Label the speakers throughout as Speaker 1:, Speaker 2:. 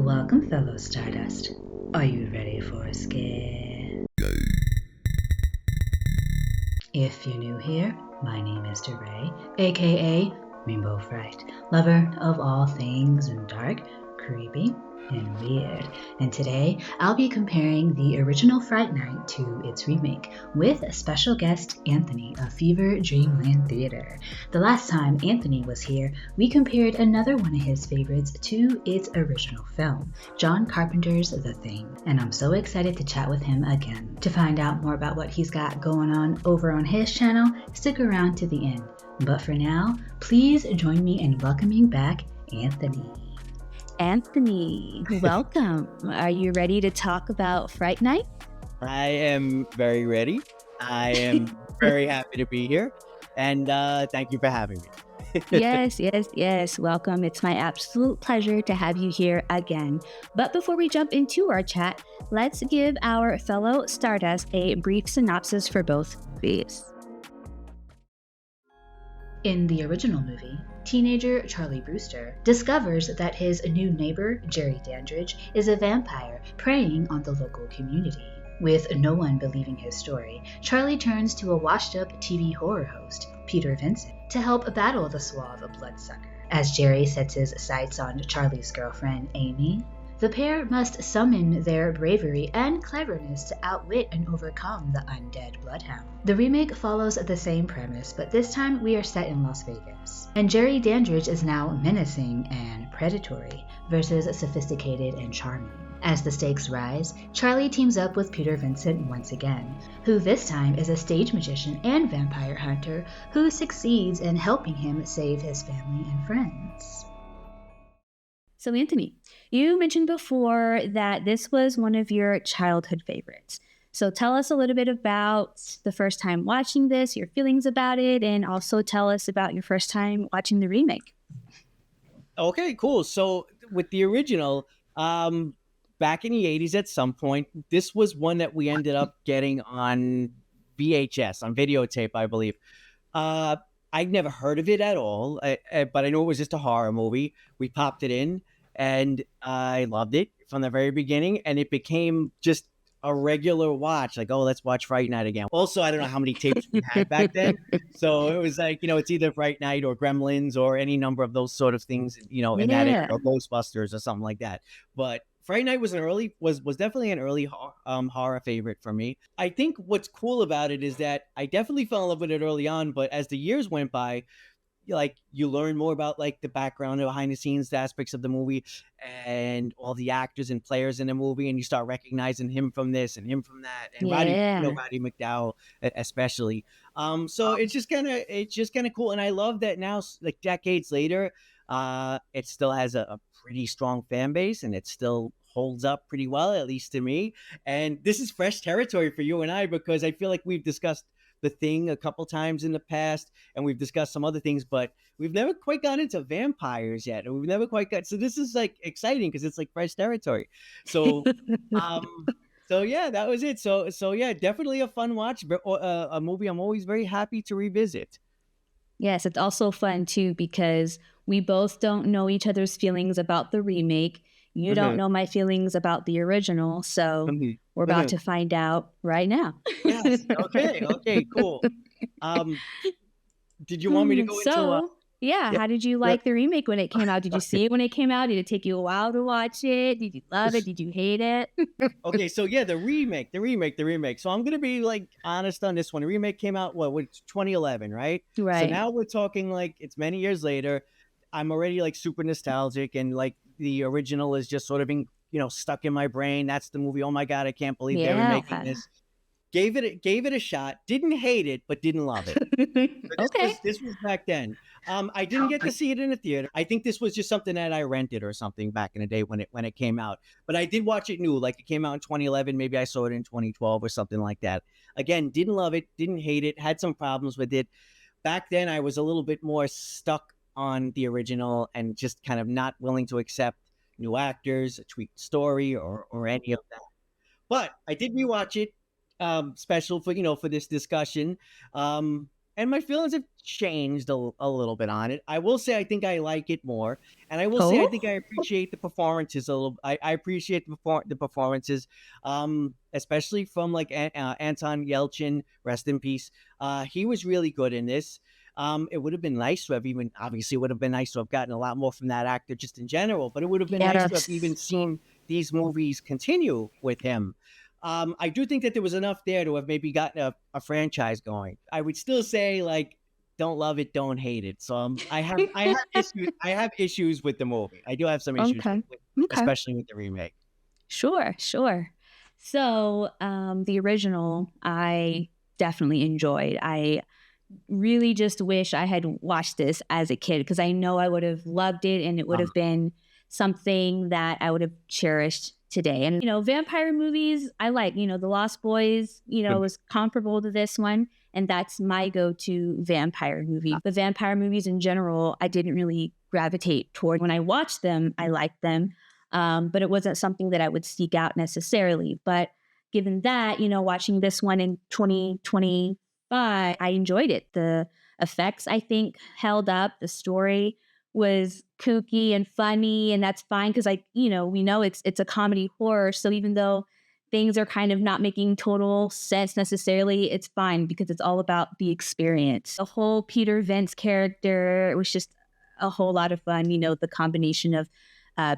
Speaker 1: Welcome, fellow Stardust. Are you ready for a scare? If you're new here, my name is DeRay, aka rainbowFRIGHT, lover of all things dark, creepy, and weird. And today, I'll be comparing the original Fright Night to its remake with special guest Anthony of Fever Dreamland Theater. The last time Anthony was here, we compared another one of his favorites to its original film, John Carpenter's The Thing. And I'm so excited to chat with him again. To find out more about what he's got going on over on his channel, stick around to the end. But for now, please join me in welcoming back Anthony.
Speaker 2: Anthony, welcome. Are you ready to talk about Fright Night?
Speaker 3: I am very ready. I am very happy to be here. And thank you for having me.
Speaker 2: Yes. Welcome. It's my absolute pleasure to have you here again. But before we jump into our chat, let's give our fellow Stardust a brief synopsis for both movies.
Speaker 1: In the original movie, teenager Charlie Brewster discovers that his new neighbor, Jerry Dandridge, is a vampire preying on the local community. With no one believing his story, Charlie turns to a washed-up TV horror host, Peter Vincent, to help battle the suave bloodsucker. As Jerry sets his sights on Charlie's girlfriend, Amy, the pair must summon their bravery and cleverness to outwit and overcome the undead bloodhound. The remake follows the same premise, but this time we are set in Las Vegas. And Jerry Dandridge is now menacing and predatory versus sophisticated and charming. As the stakes rise, Charlie teams up with Peter Vincent once again, who this time is a stage magician and vampire hunter who succeeds in helping him save his family and friends.
Speaker 2: So Anthony, you mentioned before that this was one of your childhood favorites. So tell us a little bit about the first time watching this, your feelings about it, and also tell us about your first time watching the remake.
Speaker 3: Okay, cool. So with the original, back in the 80s at some point, this was one that we ended up getting on VHS, on videotape, I believe. I'd never heard of it at all, but I know it was just a horror movie. We popped it in, and I loved it from the very beginning, and it became just a regular watch, like, oh, let's watch Fright Night again. Also, I don't know how many tapes we had back then, so it was like, it's either Fright Night or Gremlins or any number of those sort of things, in that era, or Ghostbusters or something like that. But Fright Night was definitely an early horror favorite for me. I think what's cool about it is that I definitely fell in love with it early on, but as the years went by, you learn more about the background, behind the scenes aspects of the movie, and all the actors and players in the movie, and you start recognizing him from this and him from that, and Roddy McDowall especially. So it's just kind of cool, and I love that now, decades later, it still has a pretty strong fan base, and it still holds up pretty well, at least to me. And this is fresh territory for you and I, because I feel like we've discussed The Thing a couple times in the past, and we've discussed some other things, but we've never quite got into vampires yet, and we've never quite got, so this is exciting because it's fresh territory. So so yeah, that was it. So yeah, definitely a fun watch, a movie I'm always very happy to revisit.
Speaker 2: Yes, it's also fun too because we both don't know each other's feelings about the remake. You don't know my feelings about the original, so we're about to find out right now.
Speaker 3: Yes. Okay, cool. Did you want me to go into
Speaker 2: how did you like the remake when it came out? Did you see it when it came out? Did it take you a while to watch it? Did you love it? Did you hate it?
Speaker 3: Okay, so yeah, the remake. So I'm gonna be honest on this one. The remake came out with 2011, right?
Speaker 2: Right.
Speaker 3: So now we're talking it's many years later. I'm already super nostalgic, and the original is just sort of stuck in my brain. That's the movie. Oh my God, I can't believe they're remaking this. Gave it a shot. Didn't hate it, but didn't love it. This was back then. I didn't get to see it in a theater. I think this was just something that I rented or something back in the day when it came out. But I did watch it new. It came out in 2011. Maybe I saw it in 2012 or something like that. Again, didn't love it. Didn't hate it. Had some problems with it. Back then, I was a little bit more stuck on the original and just kind of not willing to accept new actors, a tweaked story, or any of that. But I did rewatch it, special for this discussion, and my feelings have changed a little bit on it. I will say I think I like it more, and I will say I think I appreciate the performances a little. I appreciate the performances, especially from like Anton Yelchin, rest in peace. He was really good in this. It would have been nice to have even, obviously, it would have been nice to have gotten a lot more from that actor just in general, but it would have been nice to have even seen these movies continue with him. I do think that there was enough there to have maybe gotten a franchise going. I would still say, like, don't love it, don't hate it. So I have issues with the movie. I do have some issues, especially with the remake.
Speaker 2: Sure. So the original, I definitely enjoyed. I really just wish I had watched this as a kid, because I know I would have loved it, and it would have been something that I would have cherished today. And, vampire movies, I like, The Lost Boys, was comparable to this one. And that's my go-to vampire movie. The vampire movies in general, I didn't really gravitate toward. When I watched them, I liked them. But it wasn't something that I would seek out necessarily. But given that, watching this one in 2025, I enjoyed it. The effects, I think, held up. The story was kooky and funny, and that's fine, because we know it's a comedy horror. So even though things are kind of not making total sense necessarily, it's fine, because it's all about the experience. The whole Peter Vince character was just a whole lot of fun. The combination of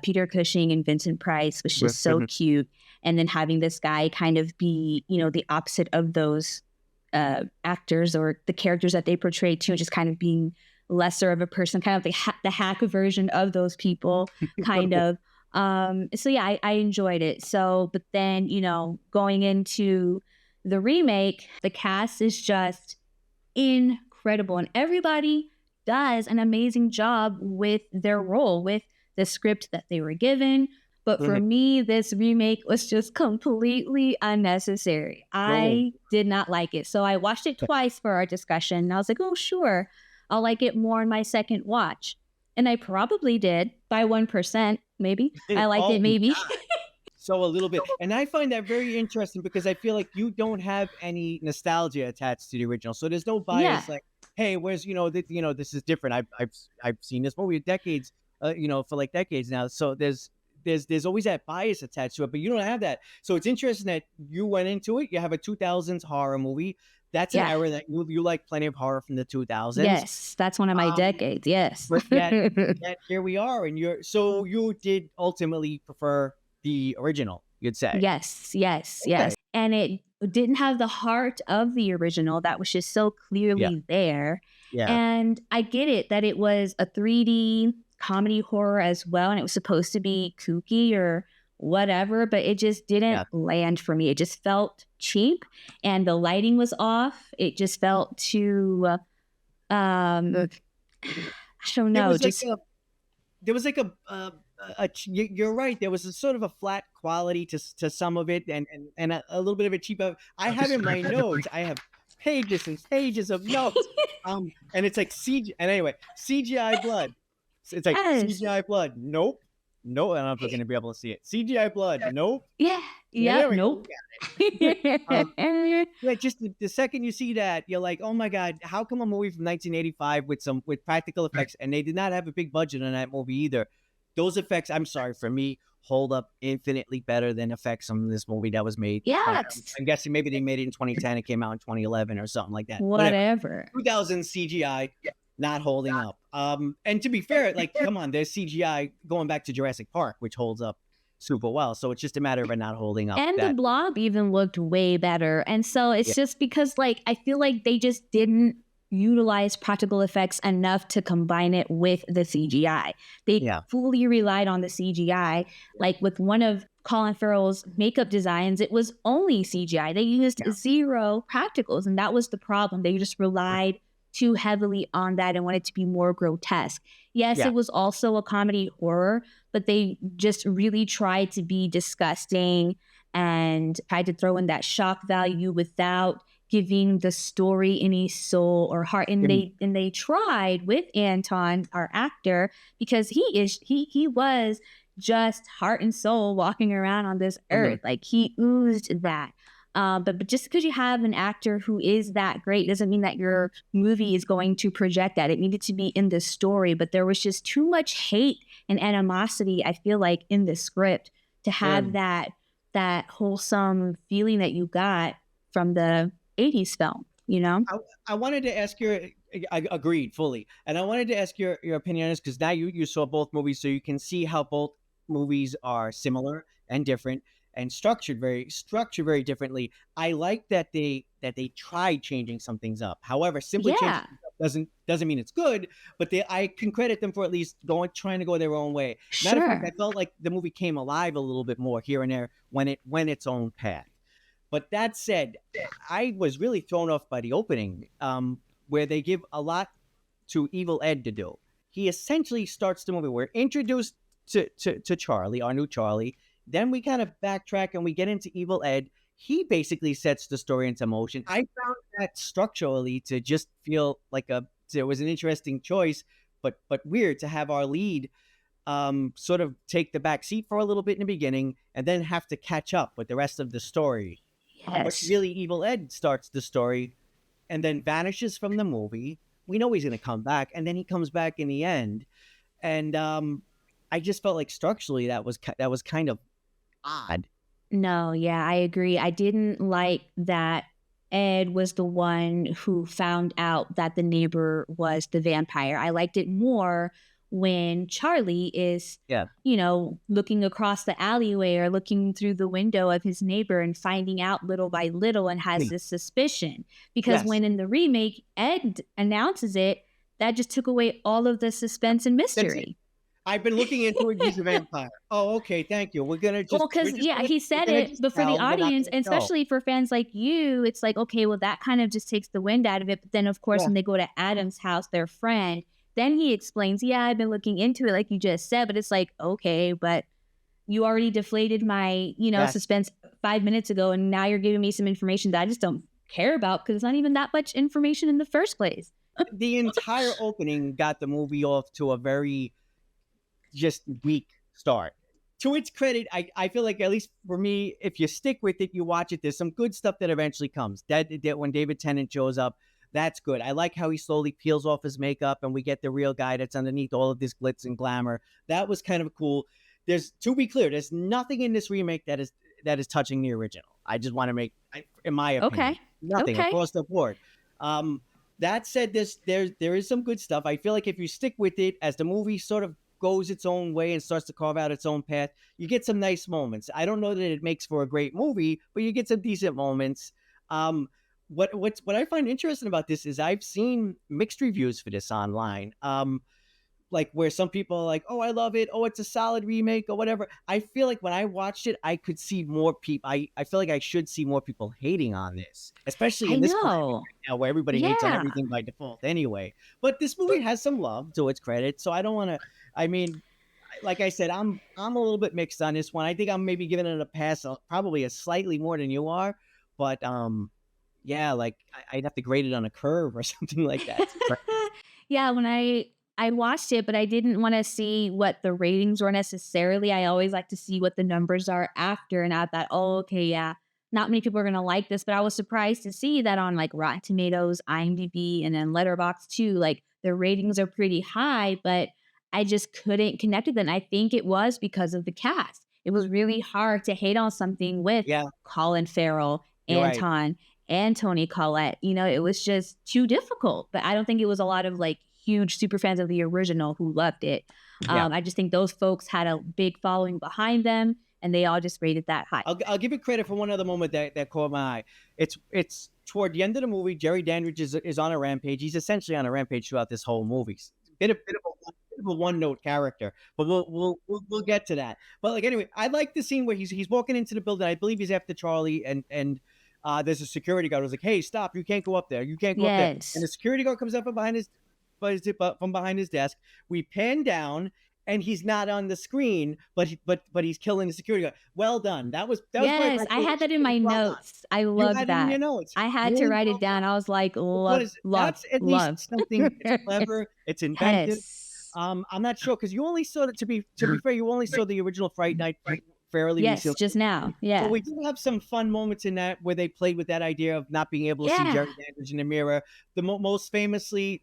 Speaker 2: Peter Cushing and Vincent Price was just so cute. And then having this guy kind of be, the opposite of those actors or the characters that they portray too, just kind of being lesser of a person, kind of the hack version of those people, kind of. So yeah, I enjoyed it. So, but then, going into the remake, the cast is just incredible, and everybody does an amazing job with their role, with the script that they were given. But for me, this remake was just completely unnecessary. I did not like it. So I watched it twice for our discussion, and I was like, oh, sure, I'll like it more in my second watch. And I probably did by 1%, maybe. I liked it, maybe.
Speaker 3: So a little bit. And I find that very interesting, because I feel like you don't have any nostalgia attached to the original. So there's no bias like, hey, where's, this is different. I've seen this movie decades, for like decades now. So there's always that bias attached to it, but you don't have that. So it's interesting that you went into it. You have a 2000s horror movie. That's an era that you like plenty of horror from the 2000s.
Speaker 2: Yes, that's one of my decades. Yes.
Speaker 3: But yet here we are, and you did ultimately prefer the original, you'd say.
Speaker 2: Yes. And it didn't have the heart of the original that was just so clearly there. Yeah. And I get it that it was a 3D comedy horror as well, and it was supposed to be kooky or whatever, but it just didn't land for me. It just felt cheap, and the lighting was off. It just felt too I don't know.
Speaker 3: You're right. There was a sort of a flat quality to some of it, and a little bit of a cheap. I have in my notes, I have pages and pages of notes, and it's like CGI blood. It's like CGI blood. Nope. No, I'm not going to be able to see it. CGI blood. Nope.
Speaker 2: Yeah. Nope.
Speaker 3: Just the second you see that, you're like, oh my God, how come a movie from 1985 with practical effects, and they did not have a big budget on that movie either? Those effects, I'm sorry, for me, hold up infinitely better than effects on this movie that was made.
Speaker 2: Yeah.
Speaker 3: I'm guessing maybe they made it in 2010. It came out in 2011 or something like that.
Speaker 2: Whatever.
Speaker 3: 2000 CGI. Not holding up. And to be fair, like, come on, there's CGI going back to Jurassic Park, which holds up super well. So it's just a matter of it not holding up.
Speaker 2: And the Blob even looked way better. And so it's just because, like, I feel like they just didn't utilize practical effects enough to combine it with the CGI. They fully relied on the CGI. Like with one of Colin Farrell's makeup designs, it was only CGI. They used zero practicals, and that was the problem. They just relied too heavily on that and wanted to be more grotesque. Yes, it was also a comedy horror, but they just really tried to be disgusting and tried to throw in that shock value without giving the story any soul or heart. And they tried with Anton, our actor, because he was just heart and soul walking around on this earth. Like he oozed that. But just because you have an actor who is that great doesn't mean that your movie is going to project that. It needed to be in the story, but there was just too much hate and animosity, I feel like, in the script to have that wholesome feeling that you got from the 80s film, you know?
Speaker 3: I wanted to ask I agreed fully. And I wanted to ask your opinion on this because now you saw both movies, so you can see how both movies are similar and different and structured very differently. I like that they tried changing some things up. However, simply changing
Speaker 2: Yeah,
Speaker 3: things up doesn't mean it's good, but I can credit them for at least trying to go their own way. Matter of fact, I
Speaker 2: sure.
Speaker 3: felt like the movie came alive a little bit more here and there when it went its own path. But that said, I was really thrown off by the opening, where they give a lot to Evil Ed to do. He essentially starts the movie. We're introduced to Charlie, our new Charlie. Then we kind of backtrack and we get into Evil Ed. He basically sets the story into motion. I found that structurally to just feel like there was an interesting choice, but weird to have our lead sort of take the back seat for a little bit in the beginning and then have to catch up with the rest of the story. But
Speaker 2: Yes.
Speaker 3: really, Evil Ed starts the story and then vanishes from the movie. We know he's going to come back, and then he comes back in the end. And I just felt like structurally that was kind of odd.
Speaker 2: No, yeah, I agree. I didn't like that Ed was the one who found out that the neighbor was the vampire. I liked it more when Charlie is,
Speaker 3: Yeah,
Speaker 2: looking across the alleyway or looking through the window of his neighbor and finding out little by little and has
Speaker 3: yeah.
Speaker 2: this suspicion. Because
Speaker 3: Yes,
Speaker 2: when in the remake, Ed announces it, that just took away all of the suspense and
Speaker 3: that's it.
Speaker 2: mystery.
Speaker 3: I've been looking into it. He's a vampire. Oh, okay, thank you.
Speaker 2: Well, because yeah, he
Speaker 3: We're
Speaker 2: said
Speaker 3: gonna
Speaker 2: it,
Speaker 3: just
Speaker 2: but for the
Speaker 3: tell. We're not
Speaker 2: audience,
Speaker 3: gonna
Speaker 2: and
Speaker 3: show.
Speaker 2: especially for fans like you, it's like, okay, well, that kind of just takes the wind out of it. But then, of course,
Speaker 3: Yeah,
Speaker 2: when they go to Adam's house, their friend, then he explains, yeah, I've been looking into it, like you just said. But it's like, okay, but you already deflated my,
Speaker 3: yes.
Speaker 2: suspense 5 minutes ago, and now you're giving me some information that I just don't care about because it's not even that much information in the first place.
Speaker 3: The entire opening got the movie off to a very just weak start. To its credit, I feel like, at least for me, if you stick with it, you watch it, there's some good stuff that eventually comes. That when David Tennant shows up, that's good. I like how he slowly peels off his makeup and we get the real guy that's underneath all of this glitz and glamour. That was kind of cool. To be clear, there's nothing in this remake that is touching the original. I just want to in my opinion,
Speaker 2: Okay.
Speaker 3: nothing
Speaker 2: Okay.
Speaker 3: across the board. That said, there is some good stuff. I feel like if you stick with it as the movie sort of goes its own way and starts to carve out its own path, you get some nice moments. I don't know that it makes for a great movie, but you get some decent moments. What I find interesting about this is I've seen mixed reviews for this online. Like where some people are like, "Oh, I love it. Oh, it's a solid remake or whatever." I feel like when I watched it, I could see more people. I feel like I should see more people hating on this, especially
Speaker 2: I
Speaker 3: in this climate
Speaker 2: know.
Speaker 3: right now where everybody hates on
Speaker 2: Yeah.
Speaker 3: everything by default anyway. But this movie has some love to its credit, so I don't want to. I mean, like I said, I'm a little bit mixed on this one. I think I'm maybe giving it a pass, probably a slightly more than you are, but yeah, like I'd have to grade it on a curve or something like that.
Speaker 2: Yeah, when I watched it, but I didn't want to see what the ratings were necessarily. I always like to see what the numbers are after, and I thought, oh, okay, yeah, not many people are gonna like this. But I was surprised to see that on like Rotten Tomatoes, IMDb, and then Letterboxd too. Like the ratings are pretty high, but I just couldn't connect with it. And I think it was because of the cast. It was really hard to hate on something with
Speaker 3: Yeah,
Speaker 2: Colin Farrell,
Speaker 3: you're right.
Speaker 2: Anton, and Tony Collette. It was just too difficult. But I don't think it was a lot of like huge super fans of the original who loved it.
Speaker 3: Yeah.
Speaker 2: I just think those folks had a big following behind them, and they all just rated that high.
Speaker 3: I'll give it credit for one other moment that caught my eye. It's toward the end of the movie. Jerry Dandridge is on a rampage. He's essentially on a rampage throughout this whole movie. Bit of a one note character, but we'll get to that. But like anyway, I like the scene where he's walking into the building. I believe he's after Charlie, and there's a security guard who's like, "Hey, stop! You can't go up there. You can't go up there."
Speaker 2: Yes.
Speaker 3: And the security guard comes up from behind his desk. We pan down, and he's not on the screen, but he's killing the security guard. Well done. That was probably
Speaker 2: Yes,
Speaker 3: my
Speaker 2: I
Speaker 3: favorite
Speaker 2: had that in
Speaker 3: scene.
Speaker 2: my
Speaker 3: Well done.
Speaker 2: notes. I
Speaker 3: You
Speaker 2: loved
Speaker 3: had it in your
Speaker 2: that.
Speaker 3: notes.
Speaker 2: I had to
Speaker 3: Really
Speaker 2: write
Speaker 3: well
Speaker 2: it down.
Speaker 3: done.
Speaker 2: I was like,
Speaker 3: What
Speaker 2: love,
Speaker 3: is it?
Speaker 2: love,
Speaker 3: That's at
Speaker 2: love.
Speaker 3: least something. It's clever. It's inventive.
Speaker 2: Yes.
Speaker 3: I'm not sure because you only saw it. To be fair, you only saw the original Fright Night fairly
Speaker 2: Yes,
Speaker 3: recently.
Speaker 2: just now.
Speaker 3: So
Speaker 2: Yeah.
Speaker 3: we did have some fun moments in that where they played with that idea of not being able to see
Speaker 2: Yeah.
Speaker 3: Jerry Dandridge in the mirror. The most famously,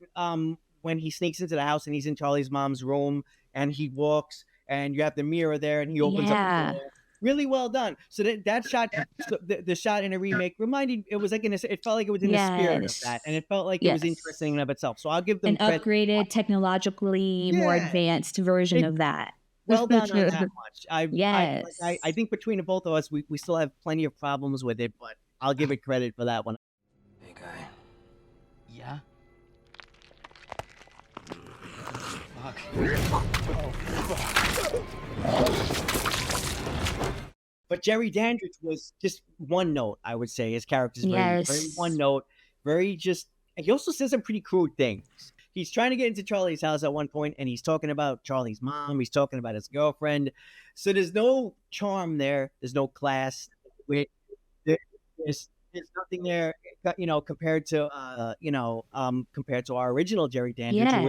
Speaker 3: when he sneaks into the house and he's in Charlie's mom's room and he walks and you have the mirror there and he opens up the
Speaker 2: Yeah.
Speaker 3: door. Really well done. So that shot, so the shot in a remake reminded, it was like it felt like it was in the spirit of that, and
Speaker 2: Yes.
Speaker 3: it felt like it was interesting in
Speaker 2: Yes.
Speaker 3: and of itself. So I'll give
Speaker 2: An
Speaker 3: them credit.
Speaker 2: upgraded, technologically more
Speaker 3: Yeah,
Speaker 2: advanced version
Speaker 3: it,
Speaker 2: of that.
Speaker 3: well done on that much. I
Speaker 2: Yes.
Speaker 3: think between the both of us, we still have plenty of problems with it, but I'll give it credit for that one.
Speaker 4: Hey, guy. Yeah? Fuck.
Speaker 3: But Jerry Dandridge was just one note, I would say. His character's very one
Speaker 2: Yes.
Speaker 3: note, very just. He also says some pretty crude things. He's trying to get into Charlie's house at one point, and he's talking about Charlie's mom. He's talking about his girlfriend. So there's no charm there. There's no class. There's nothing there, compared to compared to our original Jerry Dandridge,
Speaker 2: Yeah.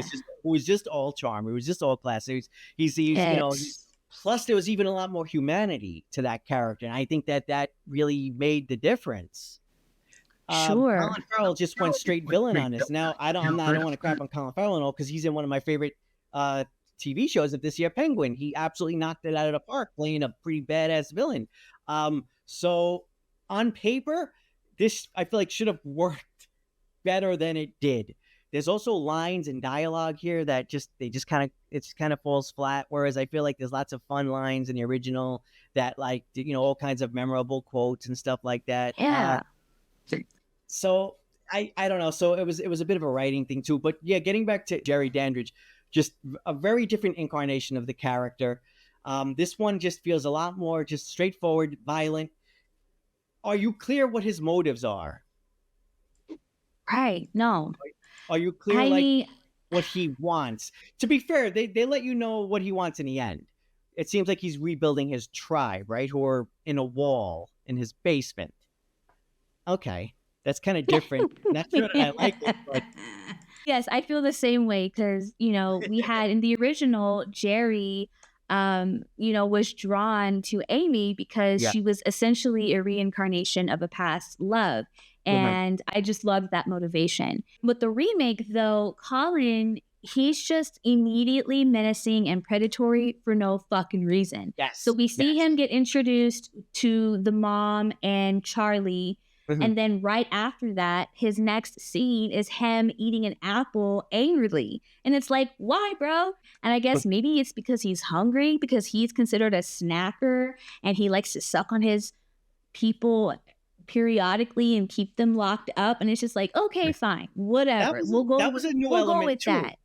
Speaker 3: who was just all charm. He was just all class.
Speaker 2: Yes.
Speaker 3: Plus, there was even a lot more humanity to that character, and I think that really made the difference.
Speaker 2: Sure.
Speaker 3: Colin Farrell just went straight villain on this. Now, I don't want to crap on Colin Farrell and all because he's in one of my favorite TV shows of this year, Penguin. He absolutely knocked it out of the park, playing a pretty badass villain. So on paper, this I feel like should have worked better than it did. There's also lines and dialogue here that just kind of falls flat. Whereas I feel like there's lots of fun lines in the original that all kinds of memorable quotes and stuff like that.
Speaker 2: Yeah.
Speaker 3: So I don't know. So it was a bit of a writing thing too. But yeah, getting back to Jerry Dandridge, just a very different incarnation of the character. This one just feels a lot more just straightforward, violent. Are you clear what his motives are?
Speaker 2: Right. No.
Speaker 3: Are you clear what he wants? To be fair, they let you know what he wants in the end. It seems like he's rebuilding his tribe, right? Who are in a wall in his basement. Okay. That's kind of different. Not sure that I like it, but
Speaker 2: Yes, I feel the same way because, we had in the original, Jerry, was drawn to Amy because she was essentially a reincarnation of a past love. And I just loved that motivation. With the remake, though, Colin, he's just immediately menacing and predatory for no fucking reason.
Speaker 3: Yes.
Speaker 2: So we see him get introduced to the mom and Charlie. And then right after that, his next scene is him eating an apple angrily. And it's like, why, bro? And I guess maybe it's because he's hungry, because he's considered a snacker and he likes to suck on his people periodically and keep them locked up. And it's just like, okay, fine, whatever.
Speaker 3: That was a new
Speaker 2: we'll
Speaker 3: element
Speaker 2: go with
Speaker 3: too.
Speaker 2: that.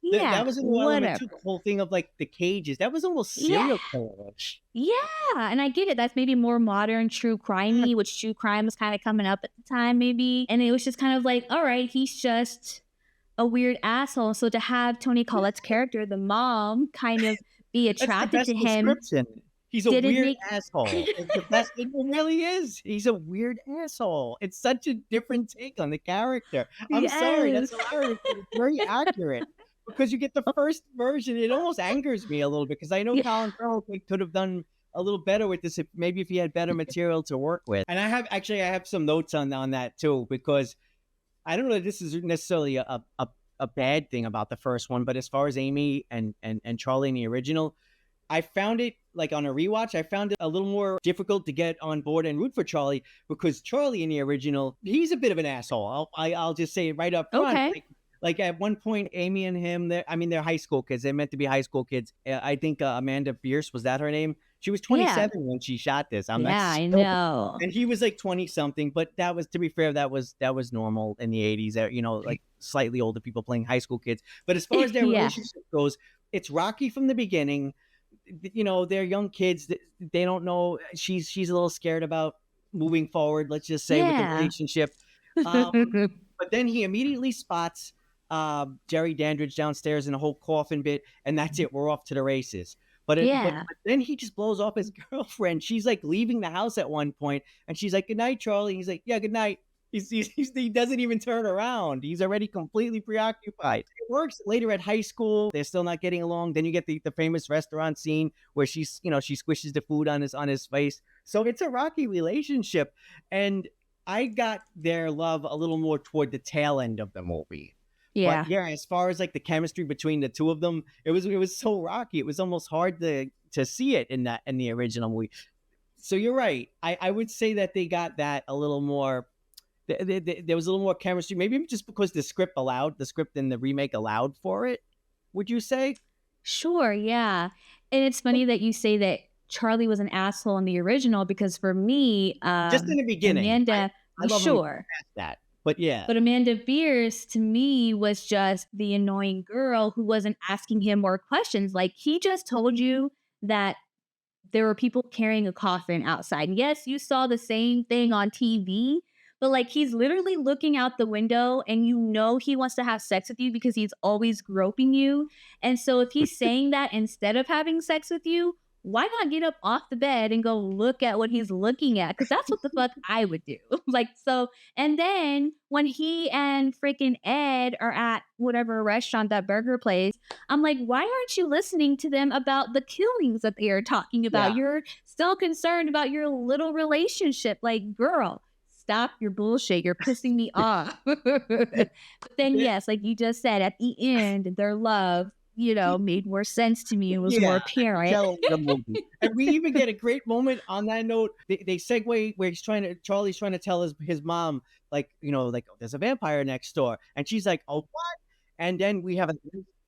Speaker 2: Yeah,
Speaker 3: that was a new element too. The whole thing of the cages. That was almost serial killer-ish.
Speaker 2: Yeah, and I get it. That's maybe more modern true crime-y, which true crime was kind of coming up at the time, maybe. And it was just kind of like, all right, he's just a weird asshole. So to have Toni Collette's character, the mom, kind of be attracted to him.
Speaker 3: Description. He's a weird asshole. It's the best. It really is. He's a weird asshole. It's such a different take on the character. I'm sorry. That's hilarious. It's very accurate. Because you get the first version, it almost angers me a little bit because I know Colin Farrell could have done a little better with this if he had better material to work with. And I have some notes on that too, because I don't know if this is necessarily a bad thing about the first one, but as far as Amy and Charlie in the original, I found it on a rewatch, I found it a little more difficult to get on board and root for Charlie because Charlie in the original, he's a bit of an asshole. I'll just say it right up front.
Speaker 2: Okay.
Speaker 3: At one point, Amy and him, they're high school kids. They're meant to be high school kids. I think Amanda Bierce, was that her name? She was 27 when she shot this.
Speaker 2: I know.
Speaker 3: And he was 20 something, but that was, to be fair, that was normal in the 80s. Slightly older people playing high school kids. But as far as their relationship goes, it's rocky from the beginning. They're young kids. They don't know. She's a little scared about moving forward, let's just say, with the relationship. But then he immediately spots Jerry Dandridge downstairs in a whole coffin bit, and that's it. We're off to the races. But then he just blows off his girlfriend. She's leaving the house at one point, and she's like, "Good night, Charlie." He's like, "Yeah, good night." He doesn't even turn around. He's already completely preoccupied. It works later at high school. They're still not getting along. Then you get the famous restaurant scene where she squishes the food on his face. So it's a rocky relationship. And I got their love a little more toward the tail end of the movie.
Speaker 2: Yeah.
Speaker 3: But yeah, as far as like the chemistry between the two of them, it was so rocky. It was almost hard to see it in the original movie. So you're right. I would say that they got that a little more. There was a little more chemistry, maybe just because the script in the remake allowed for it. Would you say?
Speaker 2: Sure, yeah. And it's funny that you say that Charlie was an asshole in the original, because for me,
Speaker 3: Just in the beginning,
Speaker 2: Amanda,
Speaker 3: I love him
Speaker 2: sure.
Speaker 3: past that. But yeah.
Speaker 2: But Amanda Beers, to me, was just the annoying girl who wasn't asking him more questions. Like, he just told you that there were people carrying a coffin outside. And yes, you saw the same thing on TV, but like, he's literally looking out the window and you know he wants to have sex with you because he's always groping you. And so if he's saying that instead of having sex with you, why not get up off the bed and go look at what he's looking at? Because that's what the fuck I would do. Like, so, and then when he and freaking Ed are at whatever restaurant, that burger place, I'm like, why aren't you listening to them about the killings that they are talking about?
Speaker 3: Yeah.
Speaker 2: You're still concerned about your little relationship. Like, girl, stop your bullshit. You're pissing me off. But then, yes, like you just said, at the end, their love, made more sense to me. It was more apparent.
Speaker 3: And we even get a great moment on that note. They segue where Charlie's trying to tell his mom, like, there's a vampire next door. And she's like, oh, what? And then we have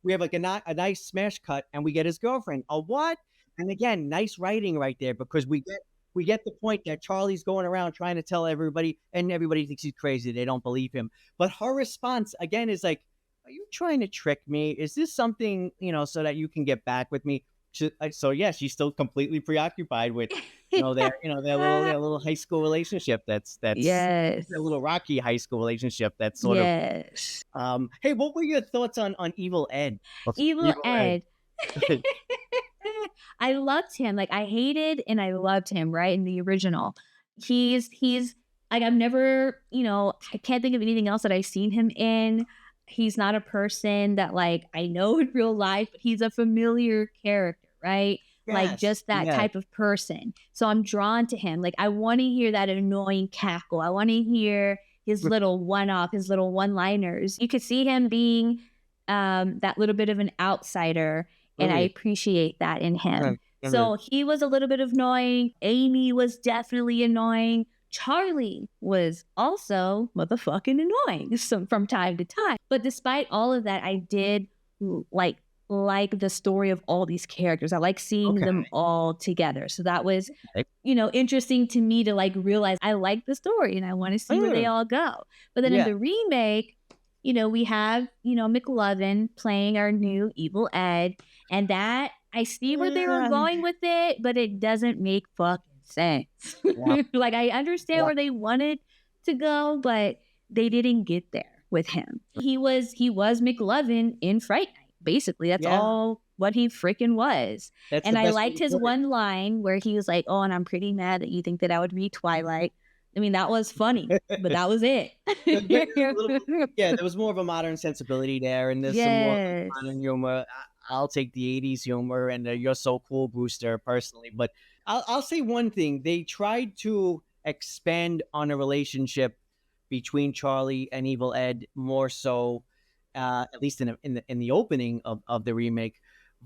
Speaker 3: like a nice smash cut and we get his girlfriend. Oh, what? And again, nice writing right there, because we get the point that Charlie's going around trying to tell everybody, and everybody thinks he's crazy. They don't believe him. But her response again is like, are you trying to trick me? Is this something, so that you can get back with me? So yeah, she's still completely preoccupied with, their little high school relationship. That's
Speaker 2: yes,
Speaker 3: a little rocky high school relationship. That's sort of. Hey, what were your thoughts on Evil Ed?
Speaker 2: Evil Ed. I loved him. Like, I hated and I loved him, right? In the original. He's like, I've never, I can't think of anything else that I've seen him in. He's not a person that, like, I know in real life, but he's a familiar character, right?
Speaker 3: Yes,
Speaker 2: like, just that type of person. So I'm drawn to him. Like, I want to hear that annoying cackle. I want to hear his little one-off, his little one-liners. You could see him being that little bit of an outsider, and I appreciate that in him. So he was a little bit annoying. Amy was definitely annoying. Charlie was also motherfucking annoying from time to time. But despite all of that, I did like the story of all these characters. I like seeing them all together. So that was, interesting to me to like realize I like the story and I want to see where they all go. But then in the remake, we have, McLovin playing our new Evil Ed, and that I see where they were going with it, but it doesn't make fucking sense. Like, I understand where they wanted to go, but they didn't get there with him. He was McLovin in Fright Night. Basically, that's all what he freaking was. And I liked his one line where he was like, oh, and I'm pretty mad that you think that I would read Twilight. I mean, that was funny, but that was it.
Speaker 3: There was more of a modern sensibility there, and there's some more modern humor. I'll take the 80s humor and You're So Cool, Brewster, personally. But I'll say one thing. They tried to expand on a relationship between Charlie and Evil Ed more so, at least in the opening of the remake,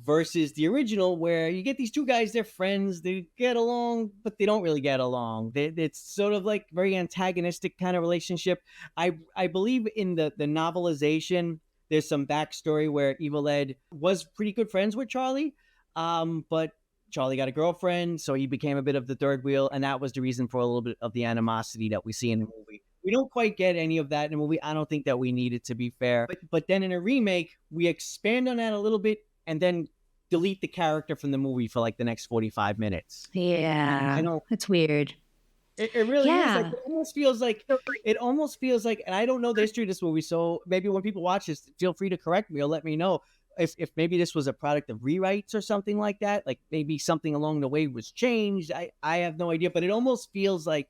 Speaker 3: versus the original, where you get these two guys, they're friends, they get along, but they don't really get along. It's sort of like very antagonistic kind of relationship. I believe in the novelization, there's some backstory where Evil Ed was pretty good friends with Charlie, but Charlie got a girlfriend, so he became a bit of the third wheel, and that was the reason for a little bit of the animosity that we see in the movie. We don't quite get any of that in the movie. I don't think that we need it, to be fair. But then in a remake, we expand on that a little bit and then delete the character from the movie for like the next 45 minutes.
Speaker 2: Yeah, I know. It's weird.
Speaker 3: It really is. Like, it almost feels like, and I don't know the history of this movie, so maybe when people watch this, feel free to correct me or let me know if maybe this was a product of rewrites or something like that. Like, maybe something along the way was changed. I have no idea, but it almost feels like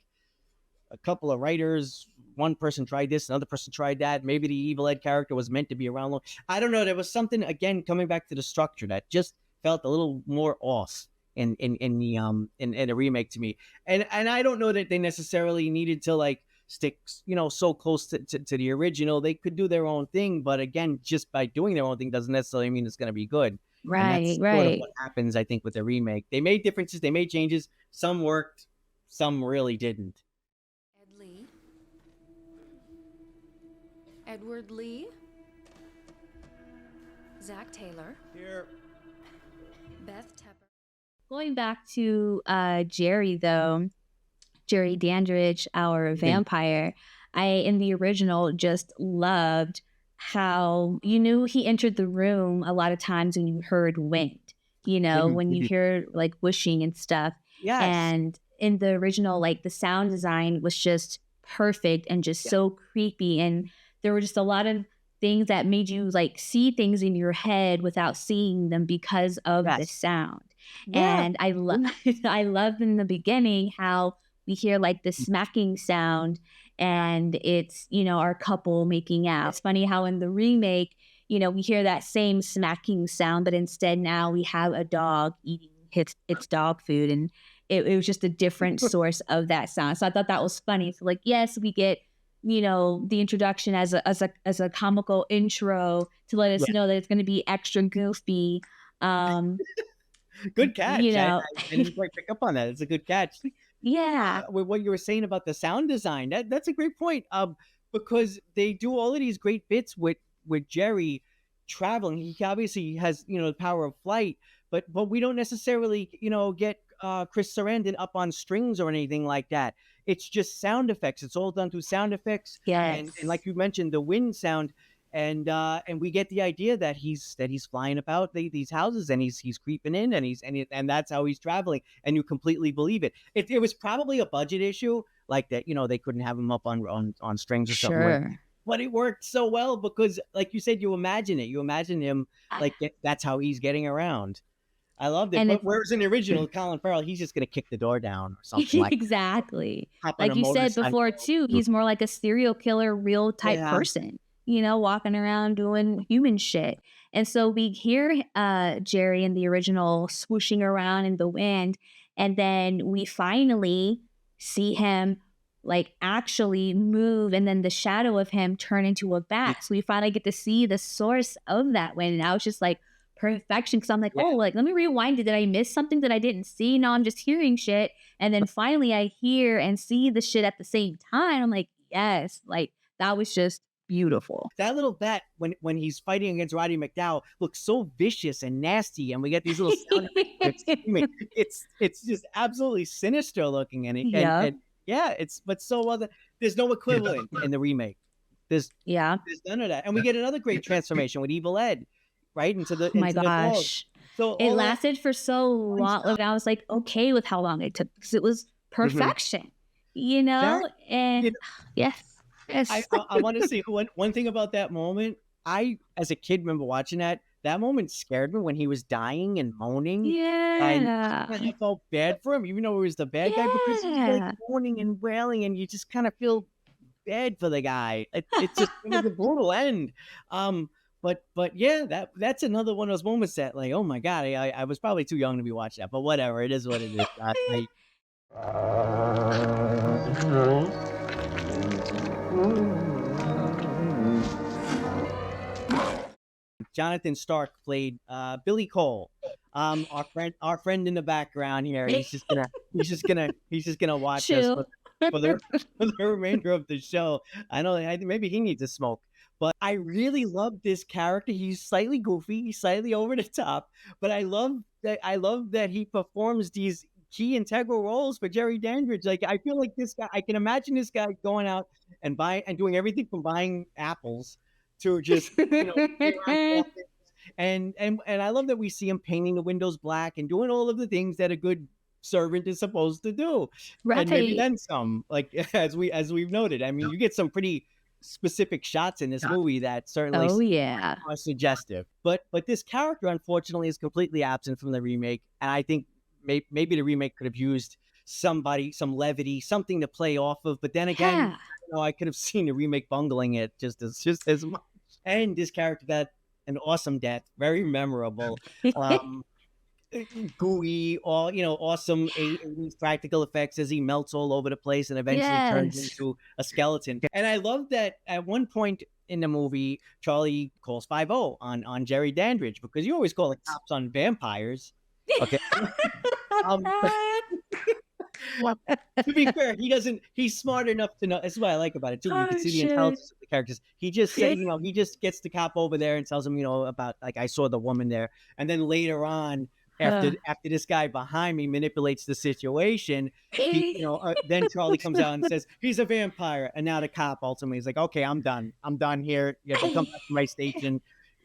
Speaker 3: a couple of writers one person tried this, another person tried that. Maybe the Evil Ed character was meant to be around long. I don't know. There was something, again, coming back to the structure that just felt a little more off in the remake to me. And I don't know that they necessarily needed to like stick, so close to the original. They could do their own thing, but again, just by doing their own thing doesn't necessarily mean it's going to be good. And that's sort of what happens, I think, with the remake. They made differences, they made changes. Some worked, some really didn't.
Speaker 5: Ed Lee. Edward Lee. Zach Taylor.
Speaker 3: Here.
Speaker 5: Beth Tepper.
Speaker 2: Going back to Jerry, though, Jerry Dandrige, our vampire, I, in the original, just loved how you knew he entered the room a lot of times when you heard wind, when you hear like whooshing and stuff.
Speaker 3: Yes.
Speaker 2: And in the original, like the sound design was just perfect and just so creepy. And there were just a lot of things that made you like see things in your head without seeing them because of the sound. Yeah. And I love in the beginning how we hear like the smacking sound and it's, our couple making out. It's funny how in the remake, we hear that same smacking sound, but instead now we have a dog eating its dog food, and it was just a different source of that sound. So I thought that was funny. So like, yes, we get, the introduction as a comical intro to let us know that it's going to be extra goofy.
Speaker 3: Good catch. I didn't quite pick up on that. It's a good catch.
Speaker 2: Yeah.
Speaker 3: With what you were saying about the sound design, that's a great point. Because they do all of these great bits with Jerry traveling. He obviously has, the power of flight, but we don't necessarily, get Chris Sarandon up on strings or anything like that. It's just sound effects. It's all done through sound effects.
Speaker 2: Yes.
Speaker 3: And like you mentioned, the wind sound. And we get the idea that he's flying about these houses and he's creeping in and that's how he's traveling, and you completely believe it. It was probably a budget issue, like that, they couldn't have him up on strings or something.
Speaker 2: Sure.
Speaker 3: But it worked so well because, like you said, you imagine it. You imagine him like that's how he's getting around. I loved it.
Speaker 2: And
Speaker 3: but whereas in the original, Colin Farrell, he's just gonna kick the door down or something like
Speaker 2: exactly.
Speaker 3: that.
Speaker 2: Like you said before too, he's more like a serial killer, real type person. Walking around doing human shit. And so we hear Jerry in the original swooshing around in the wind. And then we finally see him like actually move. And then the shadow of him turn into a bat. So we finally get to see the source of that wind. And I was just like, perfection. Because I'm like, let me rewind it. Did I miss something that I didn't see? No, I'm just hearing shit. And then finally I hear and see the shit at the same time. I'm like, yes, like that was just beautiful.
Speaker 3: That little bat when he's fighting against Roddy McDowell looks so vicious and nasty, and we get these little sound effects. It's just absolutely sinister looking, and but so other. There's no equivalent in the remake. There's none of that, and we get another great transformation with Evil Ed, right into the.
Speaker 2: Oh my
Speaker 3: gosh! So
Speaker 2: it lasted for so long. Like, I was like okay with how long it took because it was perfection, and yes. Yes.
Speaker 3: I want to say one thing about that moment. I, as a kid, remember watching that. That moment scared me when he was dying and moaning.
Speaker 2: Yeah.
Speaker 3: And I felt bad for him, even though he was the bad guy, because he was like moaning and wailing, and you just kind of feel bad for the guy. It was a brutal end. But yeah, that's another one of those moments that, like, oh my God, I was probably too young to be watching that, but whatever, it is what it is. Jonathan Stark played Billy Cole, our friend in the background here. He's just gonna watch us for the remainder of the show. I know maybe he needs a smoke, but I really love this character. He's slightly goofy, he's slightly over the top, but I love that he performs these key integral roles for Jerry Dandridge. Like, I feel like this guy, I can imagine this guy going out and doing everything from buying apples to just and I love that we see him painting the windows black and doing all of the things that a good servant is supposed to do,
Speaker 2: right?
Speaker 3: And maybe then some, like as we've noted. I mean, you get some pretty specific shots in this movie that certainly are suggestive, but this character unfortunately is completely absent from the remake, and I think maybe the remake could have used some levity, something to play off of. But then again, I could have seen the remake bungling it just as much. And this character got an awesome death, very memorable. Um, Gooey, all awesome 80s practical effects as he melts all over the place and eventually turns
Speaker 2: Yes.
Speaker 3: into a skeleton. And I love that at one point in the movie, Charlie calls 50 on Jerry Dandridge, because you always call the cops on vampires. Okay. To be fair, he's smart enough to know. That's what I like about it too. You can see the intelligence of the characters. He just said, he just gets the cop over there and tells him, about, like, I saw the woman there. And then later on, after this guy behind me manipulates the situation, then Charlie comes out and says he's a vampire. And now the cop ultimately is like, okay, I'm done here. You have to come back to my station.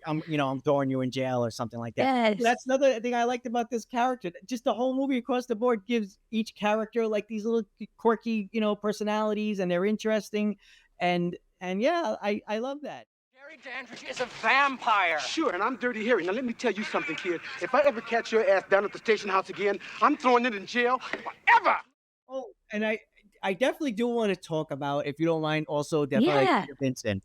Speaker 3: I'm throwing you in jail or something like that.
Speaker 2: Yes.
Speaker 3: That's another thing I liked about this character. Just the whole movie across the board gives each character like these little quirky, personalities, and they're interesting. And yeah, I love that.
Speaker 4: Jerry Dandrige is a vampire.
Speaker 6: Sure, and I'm Dirty Harry. Now, let me tell you something, kid. If I ever catch your ass down at the station house again, I'm throwing it in jail forever.
Speaker 3: Oh, and I definitely do want to talk about, if you don't mind, also definitely Vincent.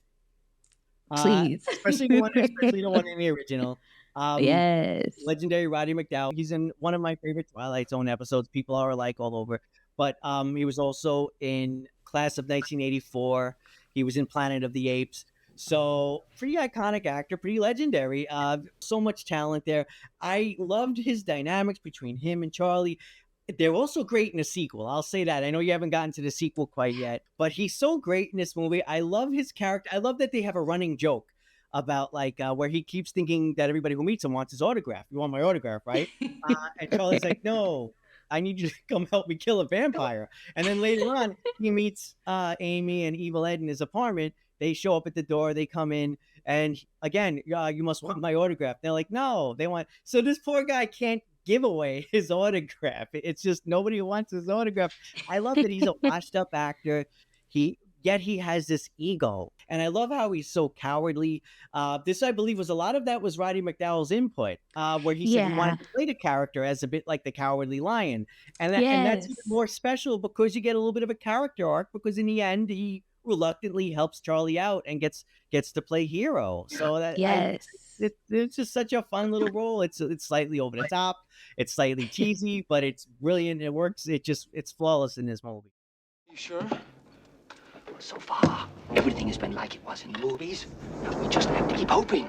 Speaker 2: Please.
Speaker 3: Especially the one in the original.
Speaker 2: Yes.
Speaker 3: Legendary Roddy McDowall. He's in one of my favorite Twilight Zone episodes. People are alike all over. But he was also in Class of 1984. He was in Planet of the Apes. So pretty iconic actor, pretty legendary. So much talent there. I loved his dynamics between him and Charlie. They're also great in the sequel. I'll say that. I know you haven't gotten to the sequel quite yet, but he's so great in this movie. I love his character. I love that they have a running joke about where he keeps thinking that everybody who meets him wants his autograph. You want my autograph, right? And Charlie's like, no, I need you to come help me kill a vampire. And then later on, he meets Amy and Evil Ed in his apartment. They show up at the door. They come in. And again, you must want my autograph. They're like, no, they want. So this poor guy can't give away his autograph. It's just nobody wants his autograph. I love that he's a washed up actor. Yet he has this ego. And I love how he's so cowardly. This, I believe, was a lot of that was Roddy McDowall's input, where he said he wanted to play the character as a bit like the Cowardly Lion. And that's even more special because you get a little bit of a character arc, because in the end, he reluctantly helps Charlie out and gets to play hero. So that it's just such a fun little role. It's slightly over the top. It's slightly cheesy, but it's brilliant. It works. It's flawless in this movie.
Speaker 6: You sure?
Speaker 4: So far, everything has been like it was in the movies. Now we just have to keep hoping.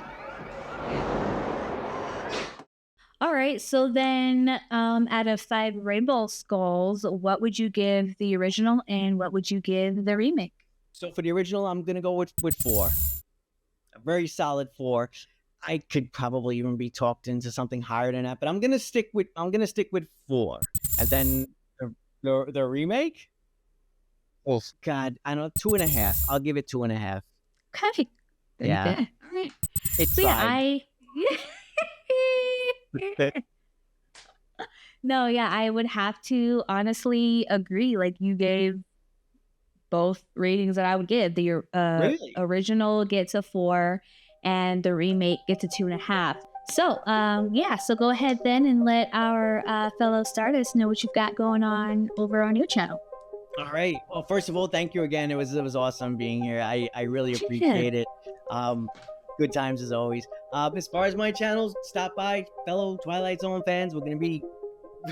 Speaker 2: All right, so then out of 5 rainbow skulls, what would you give the original and what would you give the remake?
Speaker 3: So for the original, I'm going to go with 4. A very solid 4. I could probably even be talked into something higher than that, but I'm going to stick with 4. And then the remake? Oh God, I don't know, 2.5. I'll give it 2.5.
Speaker 2: Okay.
Speaker 3: Yeah.
Speaker 2: Okay. All right.
Speaker 3: It's
Speaker 2: So
Speaker 3: fine.
Speaker 2: No, yeah, I would have to honestly agree. Like, you gave both ratings that I would give. The
Speaker 3: Really?
Speaker 2: original gets a 4 and the remake gets a 2.5. So, so go ahead then and let our fellow Stardust know what you've got going on over on your channel.
Speaker 3: All right. Well, first of all, thank you again. It was awesome being here. I really appreciate it. Good times as always. As far as my channels, stop by, fellow Twilight Zone fans. We're going to be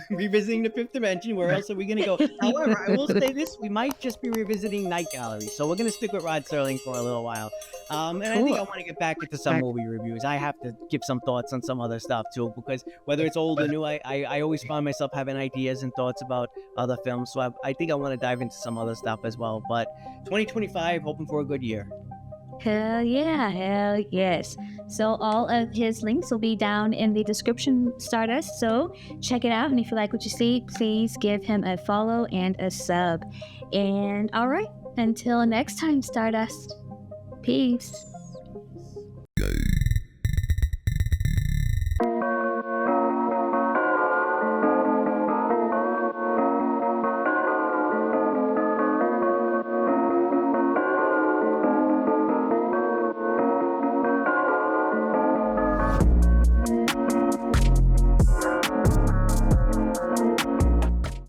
Speaker 3: revisiting the 5th dimension. Where else are we going to go? However, I will say this: we might just be revisiting Night Gallery. So we're going to stick with Rod Serling for a little while. And I think I want to get back into some movie reviews. I have to give some thoughts on some other stuff too, because whether it's old or new, I always find myself having ideas and thoughts about other films. So I think I want to dive into some other stuff as well. But 2025, hoping for a good year.
Speaker 2: Hell yeah, hell yes. So all of his links will be down in the description, Stardust. So check it out. And if you like what you see, please give him a follow and a sub. And all right, until next time, Stardust. Peace.